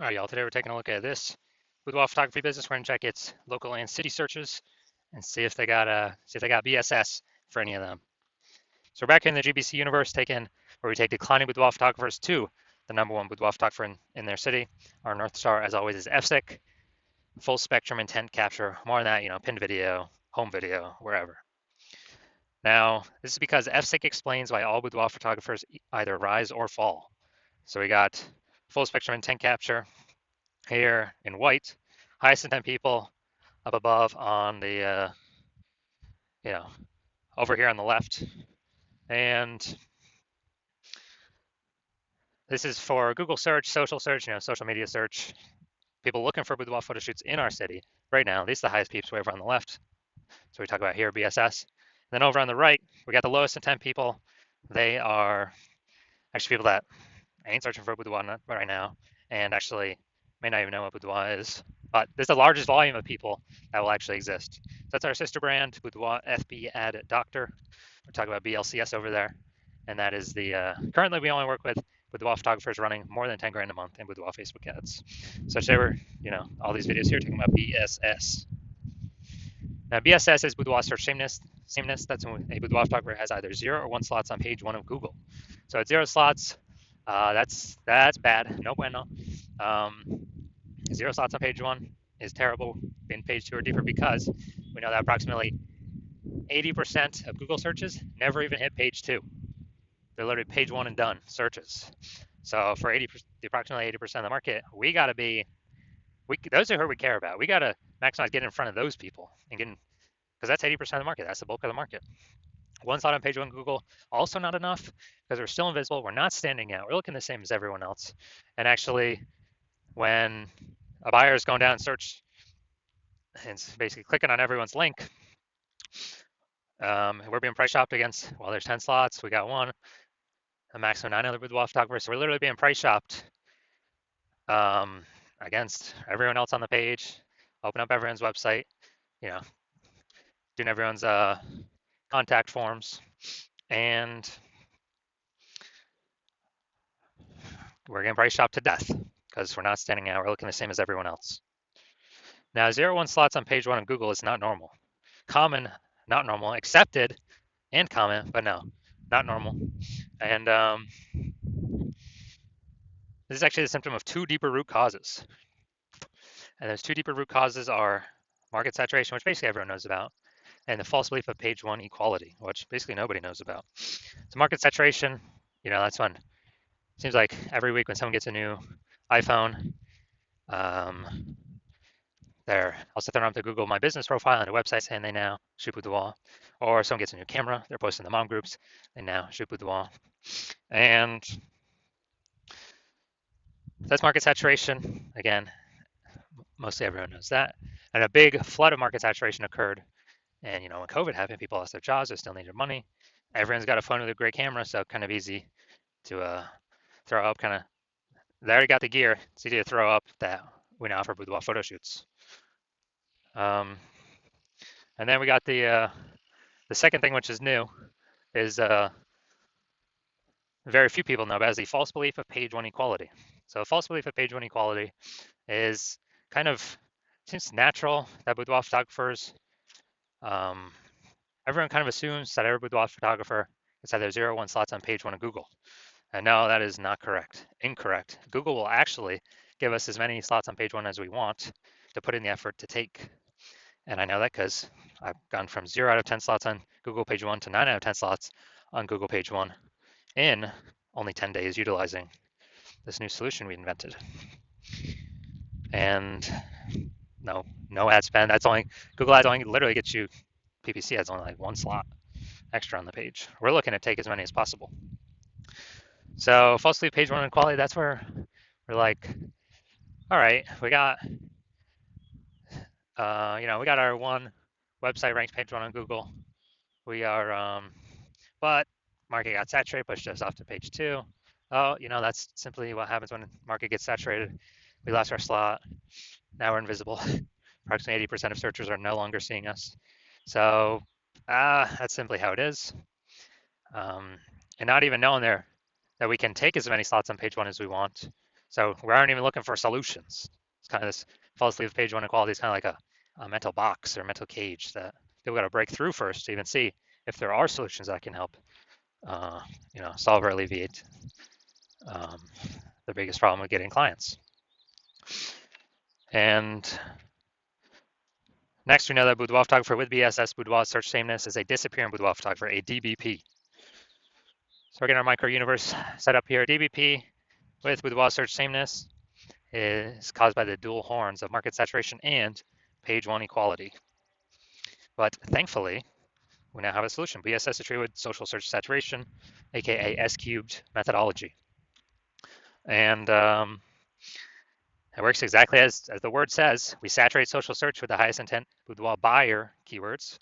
All right, y'all. Today we're taking a look at this boudoir photography business. We're gonna check its local and city searches and see if they got BSS for any of them. So we're back in the GBC universe, where we take declining boudoir photographers to the number one boudoir photographer in their city. Our North Star, as always, is FSIC, full spectrum intent capture. More on that, pinned video, home video, wherever. Now, this is because FSIC explains why all boudoir photographers either rise or fall. So we got full spectrum intent capture here in white, highest intent people up above on the, you know, over here on the left. And this is for Google search, social search, social media search, people looking for boudoir photo shoots in our city right now. These are the highest peeps way over on the left. So we talk about here, BSS. And then over on the right, we got the lowest intent people. They are actually people that ain't searching for boudoir right now and actually may not even know what boudoir is. But there's the largest volume of people that will actually exist. So that's our sister brand, Boudoir FB Ad Doctor. We're talking about BLCS over there. And that is currently we only work with boudoir photographers running more than 10 grand a month in boudoir Facebook ads. So today we're, all these videos here talking about BSS. Now BSS is boudoir search sameness. That's when a boudoir photographer has either 0 or 1 slots on page 1 of Google. So at 0 slots, that's bad. No bueno. 0 slots on page 1 is terrible. In page 2 or deeper, because we know that approximately 80% of Google searches never even hit page 2. They're literally page 1 and done searches. So for approximately 80% of the market, we got to be, those are who we care about. We got to maximize getting in front of those people and because that's 80% of the market. That's the bulk of the market. 1 slot on page 1 Google, also not enough because we're still invisible. We're not standing out. We're looking the same as everyone else. And actually, when a buyer is going down and search and basically clicking on everyone's link, we're being price shopped against, well, there's 10 slots. We got 1, a maximum 9 other boudoir photographers. So we're literally being price shopped against everyone else on the page, open up everyone's website, doing everyone's contact forms, and we're getting price shopped to death because we're not standing out. We're looking the same as everyone else. Now, 0-1 slots on page 1 of Google is not normal. Common, not normal. Accepted and common, but no, not normal. And this is actually the symptom of 2 deeper root causes. And those 2 deeper root causes are market saturation, which basically everyone knows about, and the false belief of page 1 equality, which basically nobody knows about. So market saturation, that's when it seems like every week when someone gets a new iPhone, they're also throwing up the Google My Business profile and a website saying they now shoot boudoir. Or someone gets a new camera, they're posting the mom groups, they now shoot boudoir. And that's market saturation. Again, mostly everyone knows that. And a big flood of market saturation occurred. And when COVID happened, people lost their jobs, they still needed money. Everyone's got a phone with a great camera, so kind of easy to throw up. They already got the gear. It's easy to throw up that we now offer boudoir photo shoots. And then we got the second thing, which is new, is very few people know about, is the false belief of page 1 equality. So false belief of page 1 equality is seems natural that boudoir photographers, everyone kind of assumes that every boudoir photographer is either 0-1 slots on page 1 of Google. And no, that is not correct. Incorrect. Google will actually give us as many slots on page 1 as we want to put in the effort to take. And I know that because I've gone from 0 out of 10 slots on Google page 1 to 9 out of 10 slots on Google page 1 in only 10 days utilizing this new solution we invented. And no ad spend. Google Ads only literally gets you, PPC ads only like 1 slot extra on the page. We're looking to take as many as possible. So falsely page 1 equality, that's where we're like, all right, we got, we got our 1 website ranked page 1 on Google. We are, but market got saturated, pushed us off to page 2. Oh, that's simply what happens when market gets saturated. We lost our slot. Now we're invisible. Approximately 80% of searchers are no longer seeing us. So that's simply how it is. And not even knowing that we can take as many slots on page 1 as we want, So we aren't even looking for solutions. It's kind of this false sleeve of page one equality is kind of like a mental box or mental cage that we've got to break through first to even see if there are solutions that can help, solve or alleviate the biggest problem with getting clients. And next, we know that Boudoir photographer with BSS Boudoir search sameness is a disappearing Boudoir photographer, a DBP. So we're getting our micro universe set up here. DBP with Boudoir search sameness is caused by the dual horns of market saturation and page one equality. But thankfully, we now have a solution. BSS is treated with social search saturation, aka S cubed methodology. And it works exactly as the word says. We saturate social search with the highest intent boudoir buyer keywords.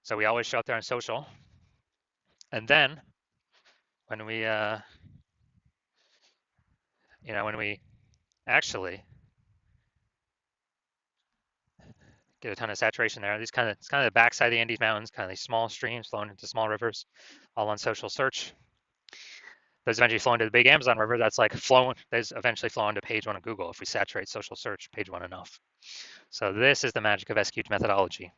So we always show up there on social. And then when we, when we actually get a ton of saturation there, it's kind of the backside of the Andes Mountains, kind of these small streams flowing into small rivers, all on social search. Those eventually flow into the big Amazon River. That's like flowing. Those eventually flow into page one of Google if we saturate social search page one enough. So this is the magic of S-cubed methodology.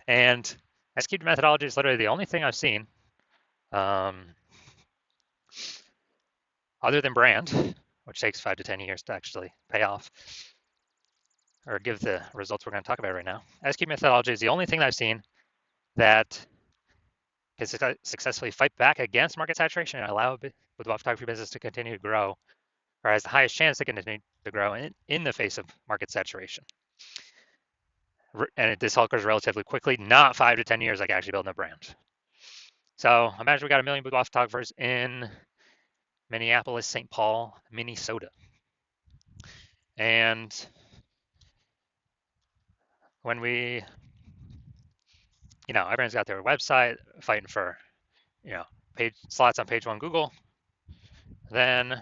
And S-cubed methodology is literally the only thing I've seen, other than brand, which takes 5 to 10 years to actually pay off or give the results we're going to talk about right now. S-cubed methodology is the only thing that I've seen that can successfully fight back against market saturation and allow boudoir photography business to continue to grow, or has the highest chance to continue to grow in the face of market saturation. And this all occurs relatively quickly, not 5 to 10 years like actually building a brand. So imagine we got 1 million boudoir photographers in Minneapolis, St. Paul, Minnesota. And when we, everyone's got their website fighting for, page slots on page one Google, then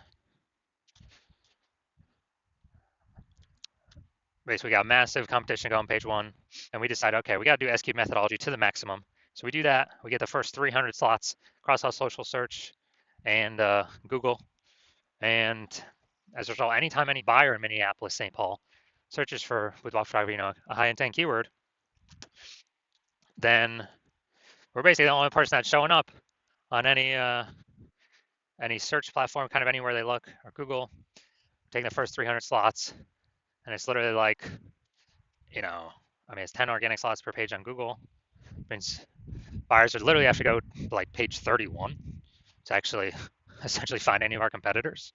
basically we got massive competition going page one, and we decide, okay, we got to do S-cubed methodology to the maximum. So we do that. We get the first 300 slots across all social search and Google. And as a result, anytime any buyer in Minneapolis, St. Paul searches for boudoir photography, a high intent keyword, then we're basically the only person that's showing up on any search platform, kind of anywhere they look, or Google, taking the first 300 slots. And it's literally like, it's 10 organic slots per page on Google. It means buyers would literally have to go to like page 31 to actually essentially find any of our competitors.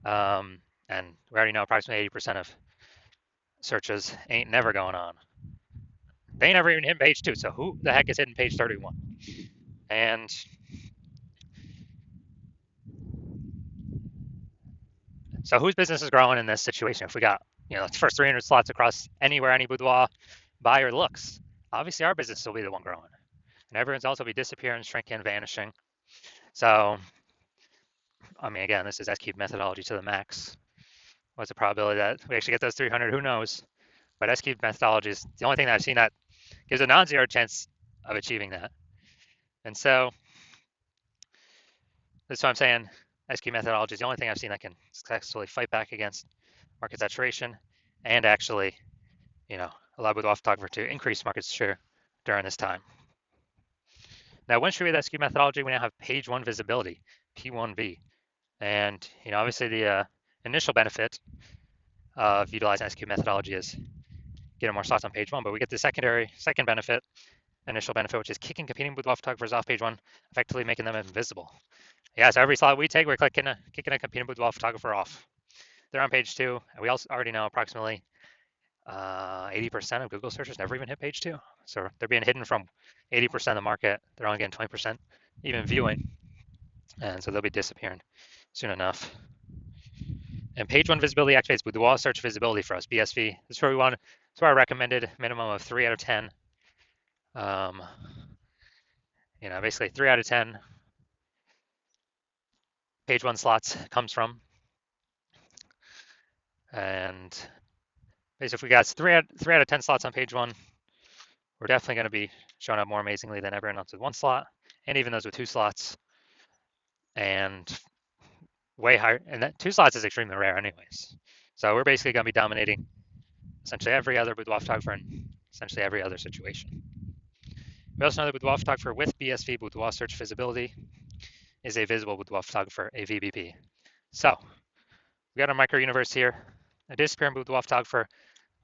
And we already know approximately 80% of searches ain't never going on. They ain't never even hit page 2. So who the heck is hitting page 31? And so whose business is growing in this situation? If we got, the first 300 slots across anywhere any boudoir buyer looks, obviously our business will be the one growing. And everyone's also be disappearing, shrinking, vanishing. So, again, this is S-cubed methodology to the max. What's the probability that we actually get those 300? Who knows? But S-cubed methodology is the only thing that I've seen that gives a non-zero chance of achieving that. And so that's what I'm saying. S-cubed methodology is the only thing I've seen that can successfully fight back against market saturation and actually, allow boudoir photographer to increase market share during this time. Now, once we read S-cubed methodology, we now have page one visibility, P1V. And, obviously the initial benefit of utilizing S-cubed methodology is getting more slots on page one, but we get the second benefit, initial benefit, which is kicking competing boudoir photographers off page one, effectively making them invisible. Yeah, so every slot we take, we're kicking a competing boudoir photographer off. They're on page two, and we also already know approximately 80% of Google searches never even hit page two. So they're being hidden from 80% of the market. They're only getting 20% even viewing. And so they'll be disappearing soon enough. And page one visibility activates boudoir search visibility for us, BSV. This is where we want. That's where I recommended minimum of 3 out of 10. Basically 3 out of 10 page one slots comes from. And basically, if we got 3 out of 10 slots on page one, we're definitely going to be showing up more amazingly than everyone else with 1 slot, and even those with 2 slots. And way higher, and that 2 slots is extremely rare anyways. So we're basically going to be dominating essentially every other boudoir photographer in essentially every other situation. We also know that boudoir photographer with BSV boudoir search visibility is a visible boudoir photographer, a VBP. So we got a micro universe here. A disappearing boudoir photographer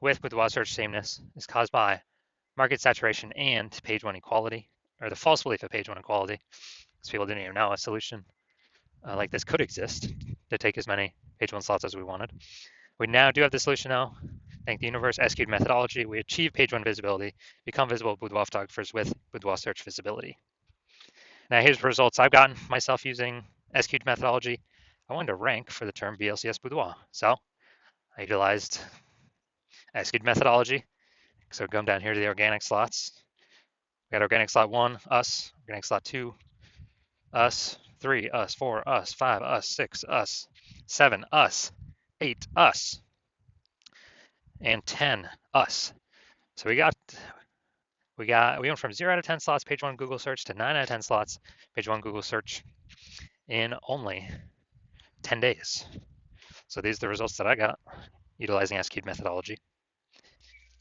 with boudoir search sameness is caused by market saturation and page one equality, or the false belief of page one equality, because people didn't even know a solution like this could exist to take as many page one slots as we wanted. We now do have the solution now. Thank the universe SQ'd methodology, we achieve page one visibility, become visible boudoir photographers with boudoir search visibility. Now here's the results I've gotten myself using SQ'd methodology. I wanted to rank for the term BLCS boudoir. So I utilized SQ'd methodology. So come down here to the organic slots. We got organic slot 1, us. Organic slot 2, us. 3, us. 4, us. 5, us. 6, us. 7, us. 8, us. And 10, us. So we went from 0 out of 10 slots page one Google search to 9 out of 10 slots page one Google search in only 10 days. So these are the results that I got utilizing SQ'd methodology.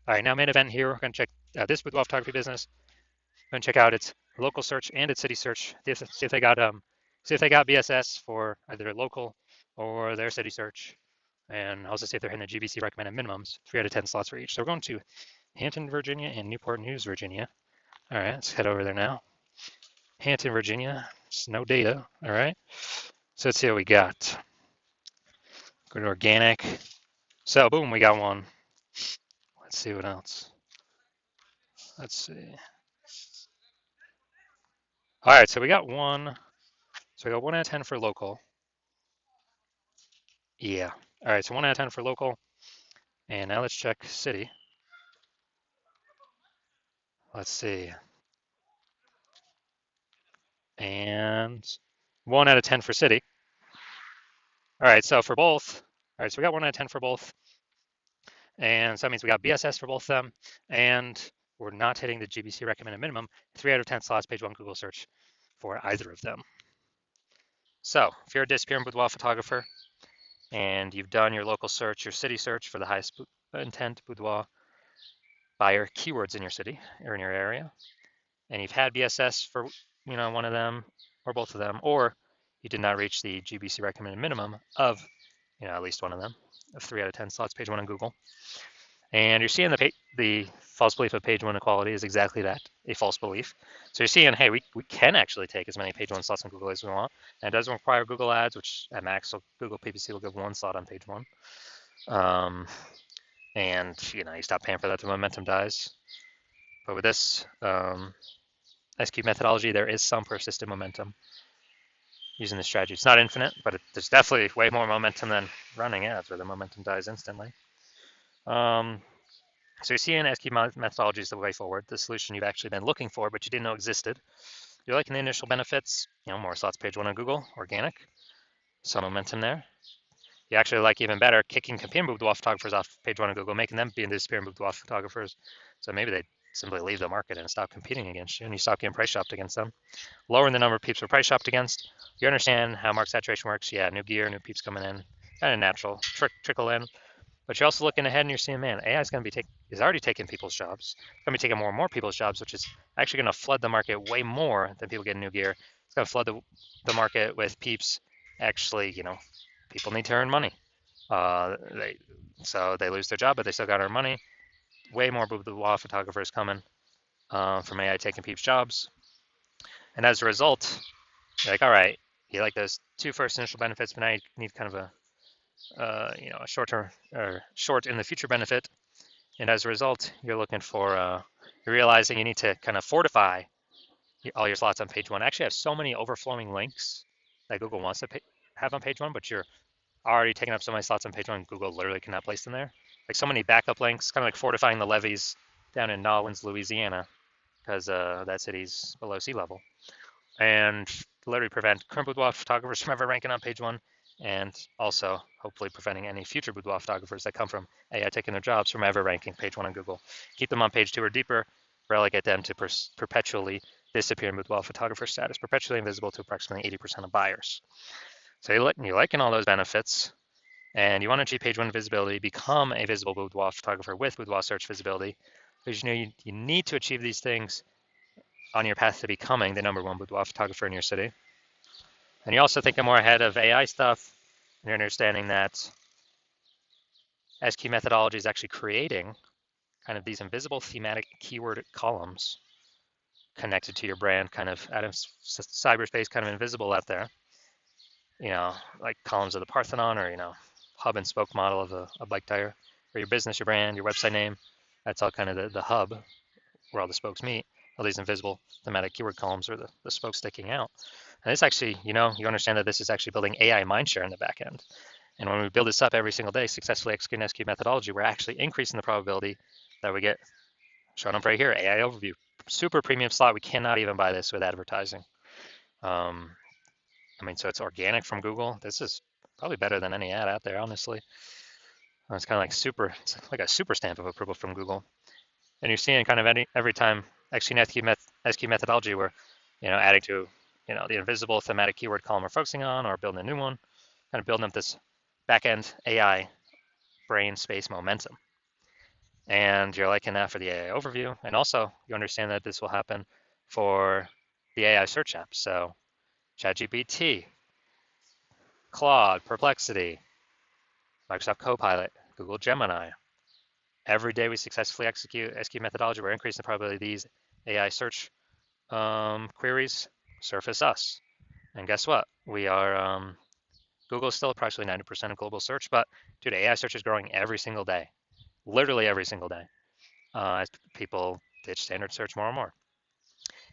All right, now main event here. We're going to check this boudoir photography business. We're going to check out its local search and its city search. See if they got BSS for either local or their city search, and also see if they're hitting the GBC recommended minimums, 3 out of 10 slots for each. So we're going to Hampton, Virginia, and Newport News, Virginia. All right, let's head over there now. Hampton, Virginia. Just no data. All right. So let's see what we got. Go to organic. So boom, we got one. Let's see what else. Let's see. All right, so we got one. So we got 1 out of 10 for local. Yeah. All right, so 1 out of 10 for local. And now let's check city. Let's see. And 1 out of 10 for city. All right, so for both. All right, so we got 1 out of 10 for both. And so that means we got BSS for both of them. And we're not hitting the GBC recommended minimum. 3 out of 10 slots, page one Google search for either of them. So if you're a disappearing boudoir photographer and you've done your local search, your city search for the highest intent boudoir buyer keywords in your city or in your area, and you've had BSS for one of them or both of them, or you did not reach the GBC recommended minimum of at least one of them, of 3 out of 10 slots, page one on Google, and you're seeing the false belief of page one equality is exactly that, a false belief. So you're seeing, hey, we can actually take as many page one slots on Google as we want, and it doesn't require Google ads, which at max, so Google PPC will give 1 slot on page one. And you stop paying for that, the momentum dies. But with this SQ methodology, there is some persistent momentum using this strategy. It's not infinite, but there's definitely way more momentum than running ads where the momentum dies instantly. So you're seeing SQ methodology is the way forward, the solution you've actually been looking for, but you didn't know existed. You're liking the initial benefits, more slots page one on Google, organic, some momentum there. You actually like even better kicking competing boudoir photographers off page one on Google, making them be disappearing boudoir photographers. So maybe they simply leave the market and stop competing against you, and you stop getting price shopped against them. Lowering the number of peeps we're price shopped against. You understand how market saturation works. Yeah, new gear, new peeps coming in, kind of natural, trickle in. But you're also looking ahead and you're seeing, man, AI is going to is already taking people's jobs. It's going to be taking more and more people's jobs, which is actually going to flood the market way more than people getting new gear. It's going to flood the market with peeps. Actually, people need to earn money. So they lose their job, but they still got to earn money. Way more boudoir photographers coming from AI taking peeps' jobs. And as a result, you're like, all right, you like those 2 first initial benefits, but now you need kind of a a short-term or short in the future benefit. And as a result, you're looking for, you're realizing you need to kind of fortify all your slots on page one. Actually, have so many overflowing links that Google wants to have on page one, but you're already taking up so many slots on page one, Google literally cannot place them there. Like so many backup links, kind of like fortifying the levees down in Nolens, Louisiana, because that city's below sea level. And literally prevent current boudoir photographers from ever ranking on page one, and also hopefully preventing any future boudoir photographers that come from AI taking their jobs from ever ranking page one on Google. Keep them on page 2 or deeper, relegate them to perpetually disappearing boudoir photographer status, perpetually invisible to approximately 80% of buyers. So you're liking all those benefits, and you want to achieve page one visibility, become a visible boudoir photographer with boudoir search visibility, because you know you need to achieve these things on your path to becoming the #1 boudoir photographer in your city. And you're also thinking more ahead of AI stuff, and you're understanding that SQ methodology is actually creating kind of these invisible thematic keyword columns connected to your brand, kind of out of cyberspace, kind of invisible out there. You know, like columns of the Parthenon, or hub and spoke model of a bike tire, or your business, your brand, your website name. That's all kind of the hub where all the spokes meet. All these invisible thematic keyword columns are the spokes sticking out. And this actually, you understand that this is actually building AI mindshare in the back end. And when we build this up every single day, successfully executing SQ methodology, we're actually increasing the probability that we get shown up right here, AI overview, super premium slot. We cannot even buy this with advertising. I mean, so it's organic from Google. This is probably better than any ad out there, honestly. It's kind of like it's like a super stamp of approval from Google. And you're seeing kind of every time executing SQ methodology, we're adding to the invisible thematic keyword column we're focusing on, or building a new one, kind of building up this back-end AI brain space momentum. And you're liking that for the AI overview. And also you understand that this will happen for the AI search apps. So ChatGPT, Claude, Perplexity, Microsoft Copilot, Google Gemini. Every day we successfully execute SQ methodology, we're increasing the probability these AI search queries surface us. And guess what? We are, Google is still approximately 90% of global search, but dude, AI search is growing every single day, literally every single day, as people ditch standard search more and more.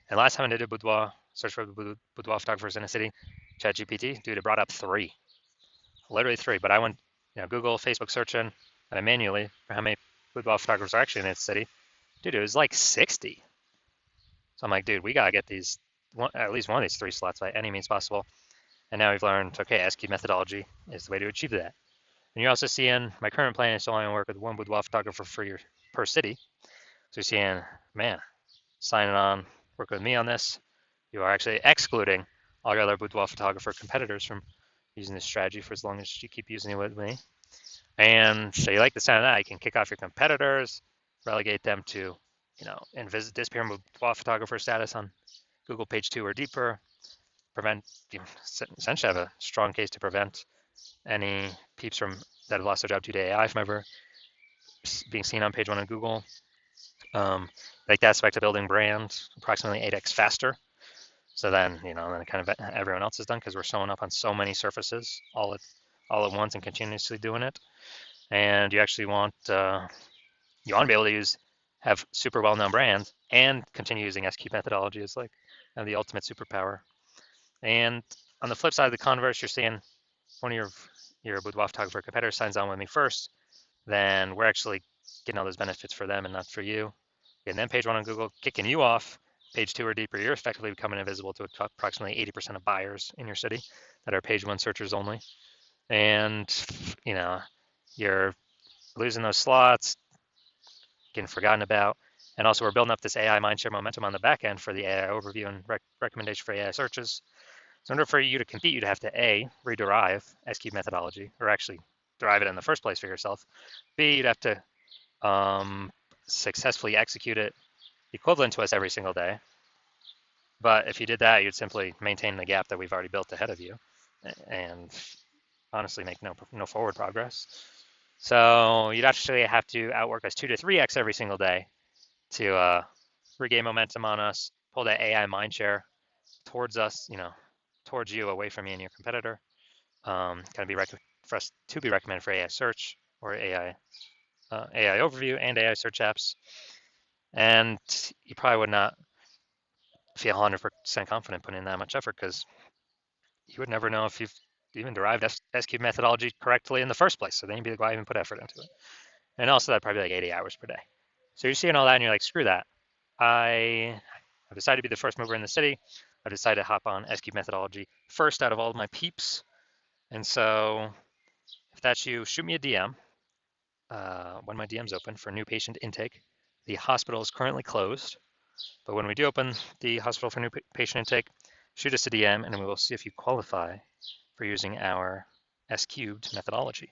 And last time I did a boudoir search for boudoir photographers in a city, ChatGPT, dude, it brought up literally three. But I went, Google, Facebook searching, and I manually for how many boudoir photographers are actually in this city. Dude, it was like 60. So I'm like, dude, we gotta get at least one of these 3 slots by any means possible. And now we've learned, okay, SQ methodology is the way to achieve that. And you're also seeing my current plan is to only work with one boudoir photographer per city. So you're seeing, man, signing on, work with me on this. You are actually excluding all your other boudoir photographer competitors from using this strategy for as long as you keep using it with me. And so you like the sound of that, you can kick off your competitors, relegate them to, disappear boudoir photographer status on Google page 2 or deeper, essentially have a strong case to prevent any peeps that have lost their job due to AI from ever being seen on page 1 of Google. Like that aspect of building brand approximately 8x faster. So then, then kind of everyone else is done because we're showing up on so many surfaces all at once and continuously doing it. And you actually want to be able to have super well-known brands and continue using SQ methodology as like the ultimate superpower. And on the flip side of the converse, you're seeing one of your boudoir photographer competitors signs on with me first, then we're actually getting all those benefits for them and not for you. And then page 1 on Google kicking you off. Page 2 or deeper, you're effectively becoming invisible to approximately 80% of buyers in your city that are page 1 searchers only. And you're losing those slots, getting forgotten about. And also we're building up this AI mindshare momentum on the back end for the AI overview and recommendation for AI searches. So in order for you to compete, you'd have to A, rederive SQ methodology, or actually derive it in the first place for yourself. B, you'd have to successfully execute it equivalent to us every single day. But if you did that, you'd simply maintain the gap that we've already built ahead of you and honestly make no forward progress. So you'd actually have to outwork us 2 to 3x every single day to regain momentum on us, pull that AI mindshare towards us, towards you, away from me and your competitor. Kind of be for us to be recommended for AI search or AI overview and AI search apps. And you probably would not feel 100% confident putting in that much effort because you would never know if you've even derived SQ methodology correctly in the first place. So then you'd be like, why even put effort into it? And also that'd probably be like 80 hours per day. So you're seeing all that and you're like, screw that. I've decided to be the first mover in the city. I've decided to hop on SQ methodology first out of all of my peeps. And so if that's you, shoot me a DM when my DM's open for new patient intake. The hospital is currently closed, but when we do open the hospital for new patient intake, shoot us a DM and we will see if you qualify for using our S cubed methodology.